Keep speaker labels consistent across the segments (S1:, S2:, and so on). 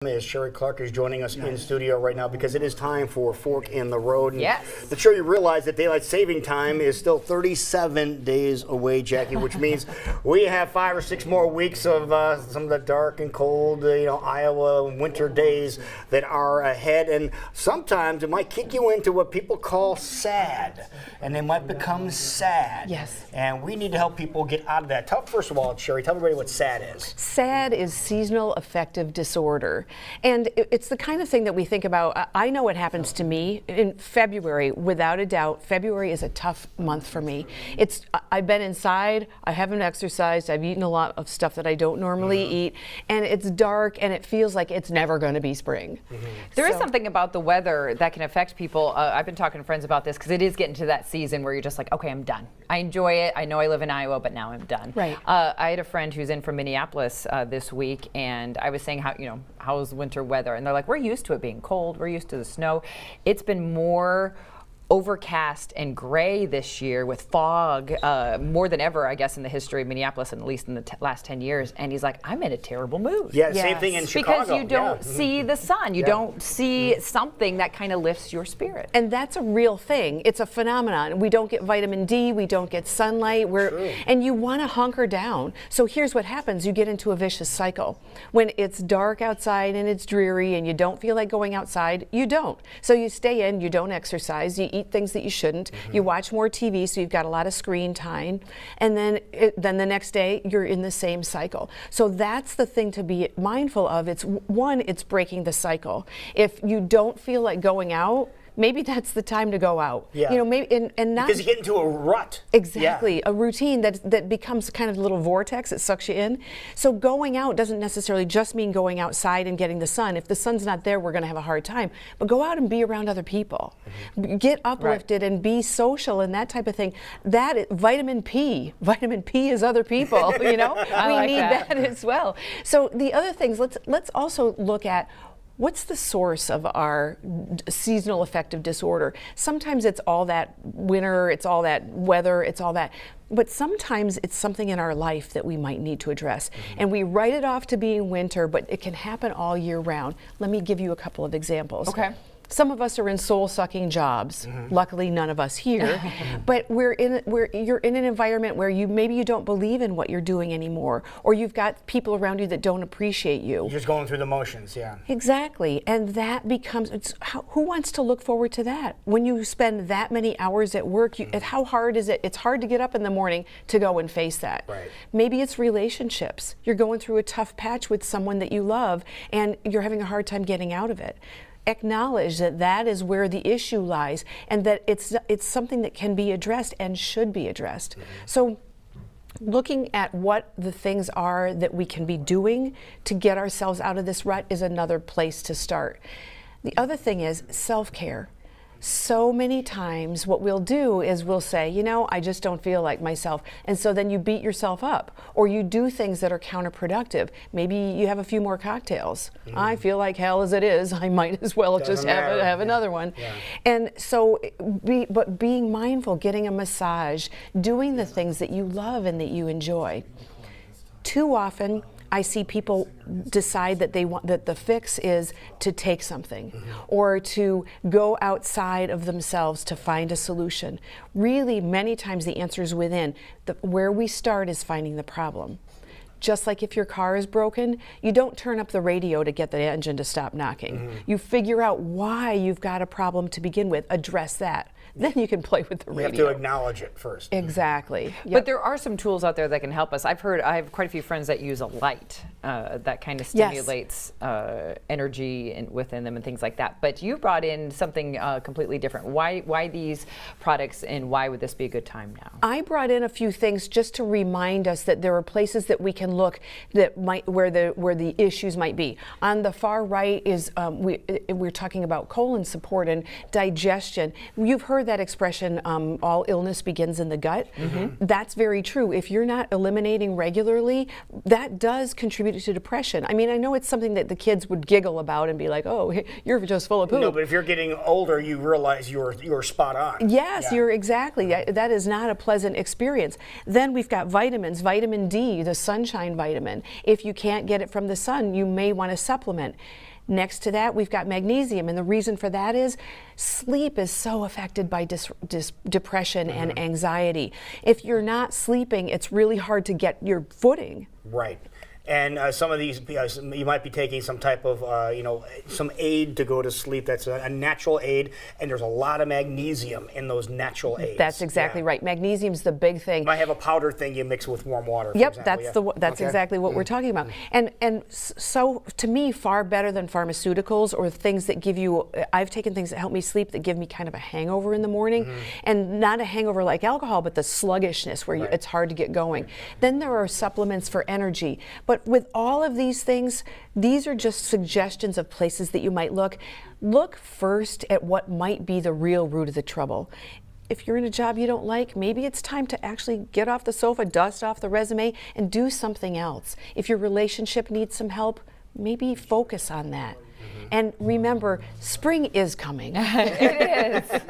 S1: As Sherry Clark is joining us in studio right now because it is time for Fork in the Road. And
S2: yes.
S1: I'm sure you realize that daylight saving time is still 37 days away, Jackie, which means we have 5 or 6 more weeks of some of the dark and cold, Iowa winter days that are ahead. And sometimes it might kick you into what people call sad, and they might become sad.
S2: Yes.
S1: And we need to help people get out of that. First of all, Sherry, tell everybody what SAD is.
S2: SAD is seasonal affective disorder. And it's the kind of thing that we think about. I know what happens to me in February, without a doubt. February is a tough month for me. I've been inside, I haven't exercised, I've eaten a lot of stuff that I don't normally eat, and it's dark and it feels like it's never going to be spring.
S3: There is something about the weather that can affect people. I've been talking to friends about this because it is getting to that season where you're just like, okay, I'm done. I enjoy it. I know I live in Iowa, but now I'm done.
S2: Right.
S3: I had a friend who's in from Minneapolis this week, and I was saying how's winter weather? And they're like, we're used to it being cold. We're used to the snow. It's been more overcast and gray this year with fog, more than ever, I guess, in the history of Minneapolis, and at least in the last 10 years. And he's like, I'm in a terrible mood.
S1: Yeah, same thing in Chicago.
S3: Because you don't see the sun. You don't see something that kind of lifts your spirit.
S2: And that's a real thing. It's a phenomenon. We don't get vitamin D. We don't get sunlight. And you want to hunker down. So here's what happens. You get into a vicious cycle. When it's dark outside and it's dreary and you don't feel like going outside, you don't. So you stay in, you don't exercise, you eat things that you shouldn't, you watch more TV, so you've got a lot of screen time, and then the next day you're in the same cycle. So that's the thing to be mindful of. It's breaking the cycle. If you don't feel like going out, maybe that's the time to go out.
S1: Yeah.
S2: Maybe and not
S1: because you get into a rut.
S2: Exactly, a routine that becomes kind of a little vortex that sucks you in. So going out doesn't necessarily just mean going outside and getting the sun. If the sun's not there, we're going to have a hard time. But go out and be around other people. Get uplifted and be social and that type of thing. Vitamin P is other people. We
S3: like
S2: need
S3: that.
S2: that as well. So the other things, let's also look at what's the source of our seasonal affective disorder. Sometimes it's all that winter, it's all that weather, it's all that. But sometimes it's something in our life that we might need to address. And we write it off to being winter, but it can happen all year round. Let me give you a couple of examples.
S3: Okay.
S2: Some of us are in soul-sucking jobs. Luckily, none of us here. But you're in an environment where maybe you don't believe in what you're doing anymore, or you've got people around you that don't appreciate you.
S1: You're just going through the motions, yeah.
S2: Exactly, and that becomes. Who wants to look forward to that? When you spend that many hours at work, how hard is it? It's hard to get up in the morning to go and face that.
S1: Right.
S2: Maybe it's relationships. You're going through a tough patch with someone that you love, and you're having a hard time getting out of it. Acknowledge that is where the issue lies, and that it's something that can be addressed and should be addressed. So looking at what the things are that we can be doing to get ourselves out of this rut is another place to start. The other thing is self-care. So many times what we'll do is we'll say, I just don't feel like myself. And so then you beat yourself up, or you do things that are counterproductive. Maybe you have a few more cocktails. I feel like hell as it is. I might as well just have another one. Yeah. And so, but being mindful, getting a massage, doing the things that you love and that you enjoy. Too often, I see people decide that the fix is to take something or to go outside of themselves to find a solution. Really, many times the answer is within. Where we start is finding the problem. Just like if your car is broken, you don't turn up the radio to get the engine to stop knocking. You figure out why you've got a problem to begin with, address that. Then you can play with the radio.
S1: You have to acknowledge it first.
S2: Exactly. Yep.
S3: But there are some tools out there that can help us. I have quite a few friends that use a light that kind of stimulates energy within them and things like that. But you brought in something completely different. Why these products, and why would this be a good time now? I
S2: brought in a few things just to remind us that there are places that we can look that where the issues might be. On the far right is we're talking about colon support and digestion. You've heard that expression, all illness begins in the gut. That's very true. If you're not eliminating regularly, that does contribute to depression. I mean, I know it's something that the kids would giggle about and be like, oh, you're just full of poop.
S1: No, but if you're getting older, you realize you're spot on.
S2: Yes, you're exactly. That is not a pleasant experience. Then we've got vitamins, vitamin D, the sunshine vitamin. If you can't get it from the sun, you may want to supplement. Next to that, we've got magnesium, and the reason for that is sleep is so affected by depression and anxiety. If you're not sleeping, it's really hard to get your footing.
S1: Right. And some of these, you might be taking some type of, some aid to go to sleep. That's a natural aid, and there's a lot of magnesium in those natural aids.
S2: That's exactly right. Magnesium's the big thing.
S1: You might have a powder thing you mix with warm water. For
S2: Yep,
S1: example.
S2: that's exactly what we're talking about. And so to me, far better than pharmaceuticals or things that give you. I've taken things that help me sleep that give me kind of a hangover in the morning, and not a hangover like alcohol, but the sluggishness where it's hard to get going. Then there are supplements for energy, but with all of these things, these are just suggestions of places that you might look. Look first at what might be the real root of the trouble. If you're in a job you don't like, maybe it's time to actually get off the sofa, dust off the resume, and do something else. If your relationship needs some help, maybe focus on that. And remember, spring is coming.
S3: It is.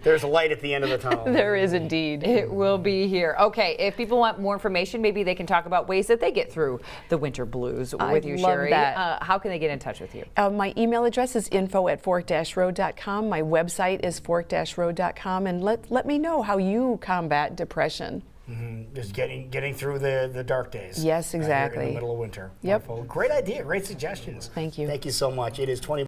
S1: There's a light at the end of the tunnel.
S2: There is indeed.
S3: It will be here. Okay, if people want more information, maybe they can talk about ways that they get through the winter blues with you,
S2: love
S3: Sherry.
S2: that.
S3: How can they get in touch with you?
S2: My email address is info@fork-road.com. My website is fork-road.com. And let me know how you combat depression.
S1: Just getting through the dark days.
S2: Yes, exactly.
S1: In the middle of winter.
S2: Yep.
S1: Wonderful. Great idea. Great suggestions.
S2: Thank you.
S1: Thank you so much. It is 20.